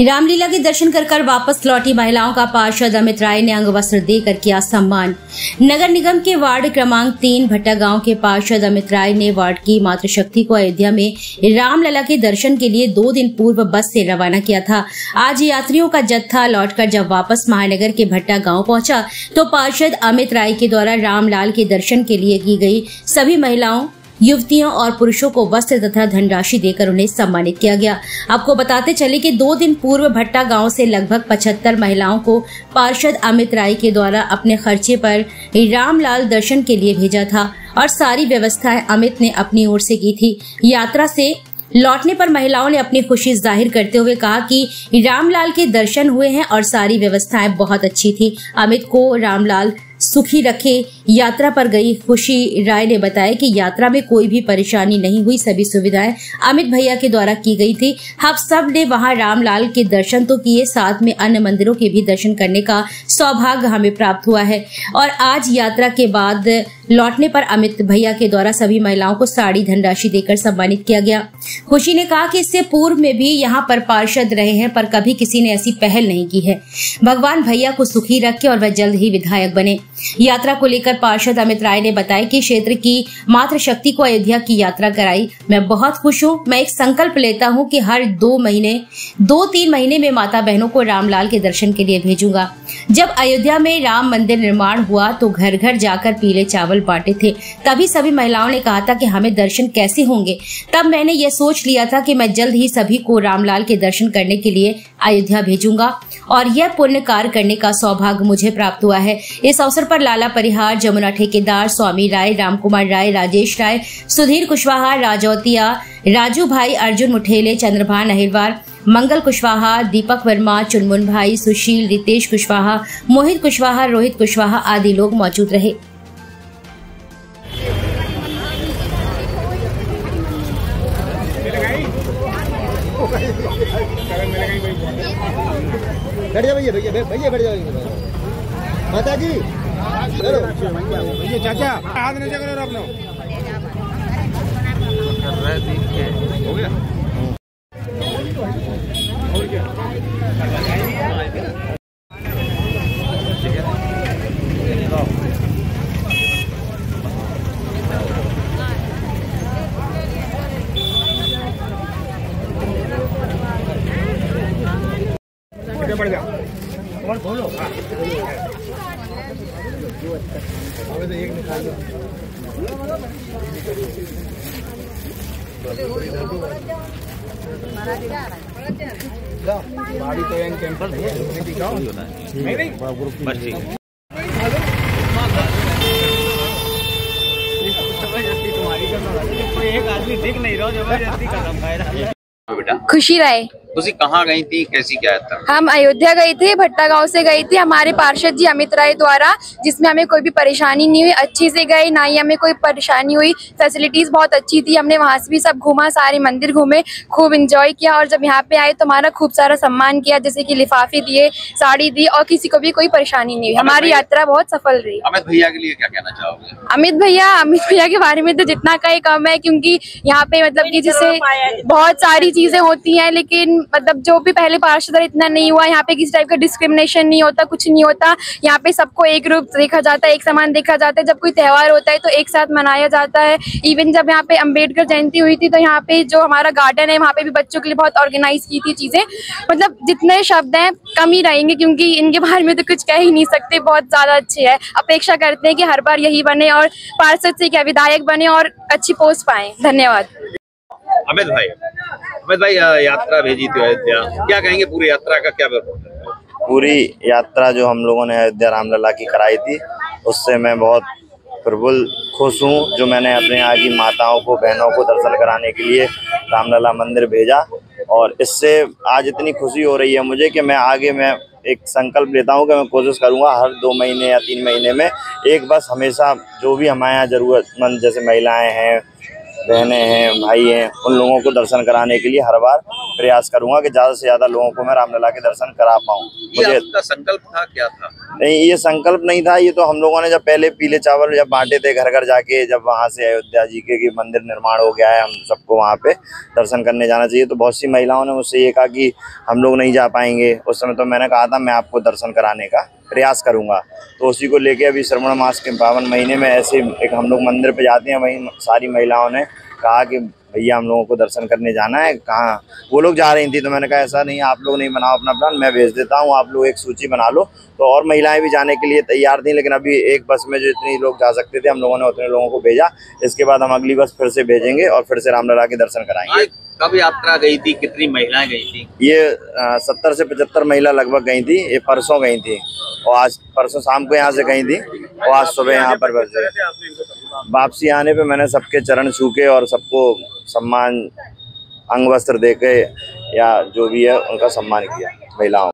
रामलीला के दर्शन कर वापस लौटी महिलाओं का पार्षद अमित राय ने अंग वस्त्र देकर किया सम्मान। नगर निगम के वार्ड क्रमांक 3 भट्टा गांव के पार्षद अमित राय ने वार्ड की मातृशक्ति को अयोध्या में रामलला के दर्शन के लिए 2 दिन पूर्व बस से रवाना किया था। आज यात्रियों का जत्था लौटकर जब वापस महानगर के भट्टा गाँव पहुंचा तो पार्षद अमित राय के द्वारा रामलाल के दर्शन के लिए की गई सभी महिलाओं, युवतियों और पुरुषों को वस्त्र तथा धनराशि देकर उन्हें सम्मानित किया गया। आपको बताते चले कि 2 दिन पूर्व भट्टा गांव से लगभग 75 महिलाओं को पार्षद अमित राय के द्वारा अपने खर्चे पर रामलाल दर्शन के लिए भेजा था और सारी व्यवस्थाएं अमित ने अपनी ओर से की थी। यात्रा से लौटने पर महिलाओं ने अपनी खुशी जाहिर करते हुए कहा कि रामलाल के दर्शन हुए हैं और सारी व्यवस्थाएं बहुत अच्छी थी। अमित को रामलाल सुखी रखे। यात्रा पर गई खुशी राय ने बताया कि यात्रा में कोई भी परेशानी नहीं हुई, सभी सुविधाएं अमित भैया के द्वारा की गई थी। हम सब ने वहां रामलाल के दर्शन तो किए, साथ में अन्य मंदिरों के भी दर्शन करने का सौभाग्य हमें प्राप्त हुआ है। और आज यात्रा के बाद लौटने पर अमित भैया के द्वारा सभी महिलाओं को साड़ी धनराशि देकर सम्मानित किया गया। खुशी ने कहा कि इससे पूर्व में भी यहाँ पर पार्षद रहे हैं पर कभी किसी ने ऐसी पहल नहीं की है। भगवान भैया को सुखी रखे और वह जल्द ही विधायक बने। यात्रा को लेकर पार्षद अमित राय ने बताया कि क्षेत्र की मातृशक्ति को अयोध्या की यात्रा कराई। मैं बहुत खुश हूँ। मैं एक संकल्प लेता हूँ कि हर 2-3 महीने में माता बहनों को रामलाल के दर्शन के लिए भेजूंगा। जब अयोध्या में राम मंदिर निर्माण हुआ तो घर घर जाकर पीले चावल बांटे थे। तभी सभी महिलाओं ने कहा था कि हमें दर्शन कैसे होंगे। तब मैंने यह सोच लिया था कि मैं जल्द ही सभी को रामलाल के दर्शन करने के लिए अयोध्या भेजूंगा और यह पुण्य कार्य करने का सौभाग्य मुझे प्राप्त हुआ है। इस अवसर पर लाला परिहार, जमुना ठेकेदार, स्वामी राय, रामकुमार राय, राजेश राय, सुधीर कुशवाहा, राजौतिया, राजू भाई, अर्जुन मुठेले, चंद्रभान अहिरवार, मंगल कुशवाहा, दीपक वर्मा, चुनमुन भाई, सुशील, रितेश कुशवाहा, मोहित कुशवाहा, रोहित कुशवाहा आदि लोग मौजूद रहे। बैठ जाओ भैया बैठ जाओ माता जी। भैया चाचा हाथ नीचे करो अपना। हो गया और क्या बढ़ जा और बोलो। एक निकाल दो। गाड़ी तो एन कैंपस नहीं बस ठीक है। कोई एक आदमी दिख नहीं रहा, जबरदस्ती कदम खा रहा है। खुशी राय। तुसी कहाँ गई थी, कैसी क्या था? हम अयोध्या गई थी, भट्टा गांव से गई थी हमारे पार्षद जी अमित राय द्वारा, जिसमें हमें कोई भी परेशानी नहीं हुई। अच्छी से गई, ना ही हमें कोई परेशानी हुई। फैसिलिटीज बहुत अच्छी थी। हमने वहां से भी सब घूमा, सारे मंदिर घूमे, खूब एंजॉय किया और जब यहाँ पे आए तो हमारा खूब सारा सम्मान किया, जैसे कि लिफाफे दिए, साड़ी दी और किसी को भी कोई परेशानी नहीं हुई। हमारी यात्रा बहुत सफल रही। अमित भैया के लिए क्या कहना चाहोगे? अमित भैया के बारे में तो जितना कहे कम है, क्योंकि यहाँ पे मतलब कि जैसे बहुत सारी चीजें होती हैं, लेकिन मतलब जो भी पहले पार्षद इतना नहीं हुआ। यहाँ पे किसी टाइप का डिस्क्रिमिनेशन नहीं होता, कुछ नहीं होता। यहाँ पे सबको एक रूप देखा जाता है, एक समान देखा जाता है। जब कोई त्योहार होता है तो एक साथ मनाया जाता है। इवन जब यहाँ पे अंबेडकर जयंती हुई थी तो यहाँ पे जो हमारा गार्डन है वहाँ पे भी बच्चों के लिए बहुत ऑर्गेनाइज की थी चीजें। मतलब जितने शब्द हैं कम ही रहेंगे, क्योंकि इनके बारे में तो कुछ कह ही नहीं सकते। बहुत ज्यादा अच्छे है। अपेक्षा करते हैं कि हर बार यही बने और पार्षद से क्या विधायक बने और अच्छी पोस्ट पाए। धन्यवाद। अमित भाई यात्रा भेजी थी अयोध्या, क्या कहेंगे पूरी यात्रा का क्या रिपोर्ट है? पूरी यात्रा जो हम लोगों ने अयोध्या रामलला की कराई थी उससे मैं बहुत प्रफुल्ल खुश हूँ। जो मैंने अपने यहाँ की माताओं को, बहनों को दर्शन कराने के लिए रामलला मंदिर भेजा और इससे आज इतनी खुशी हो रही है मुझे कि मैं आगे मैं एक संकल्प लेता हूँ कि मैं कोशिश करूँगा हर 2 महीने या 3 महीने में एक बस हमेशा जो भी हमारे यहाँ ज़रूरतमंद जैसे महिलाएँ हैं, बहनें हैं, भाई हैं, उन लोगों को दर्शन कराने के लिए हर बार प्रयास करूंगा कि ज्यादा से ज्यादा लोगों को मैं रामलला के दर्शन करा पाऊँ। ये आपका संकल्प था, क्या था? नहीं, ये संकल्प नहीं था, ये तो हम लोगों ने जब पहले पीले चावल जब बांटे थे घर घर जाके, जब वहाँ से अयोध्या जी के मंदिर निर्माण हो गया है, हम सबको वहाँ पे दर्शन करने जाना चाहिए, तो बहुत सी महिलाओं ने मुझसे ये कहा कि हम लोग नहीं जा पाएंगे। उस समय तो मैंने कहा था मैं आपको दर्शन कराने का प्रयास करूंगा। तो उसी को लेके अभी श्रावण मास के पावन महीने में ऐसे एक हम लोग मंदिर पे जाते हैं, वहीं सारी महिलाओं ने कहा कि भैया हम लोगों को दर्शन करने जाना है, कहाँ वो लोग जा रही थी। तो मैंने कहा ऐसा नहीं, आप लोग नहीं बनाओ अपना प्लान, मैं भेज देता हूँ, आप लोग एक सूची बना लो। तो और महिलाएं भी जाने के लिए तैयार थी, लेकिन अभी एक बस में जो इतने लोग जा सकते थे हम लोगों ने उतने लोगों को भेजा। इसके बाद हम अगली बस फिर से भेजेंगे और फिर से रामलला के दर्शन कराएंगे। कब यात्रा गई थी, कितनी महिलाएं गई थी? ये 70 से 75 महिला लगभग गई थी। ये परसों गई थी और आज परसों शाम को यहाँ से गई थी और आज सुबह यहाँ पर बसे। वापसी आने पे मैंने सबके चरण छू के और सबको सम्मान अंग वस्त्र दे के या जो भी है उनका सम्मान किया महिलाओं।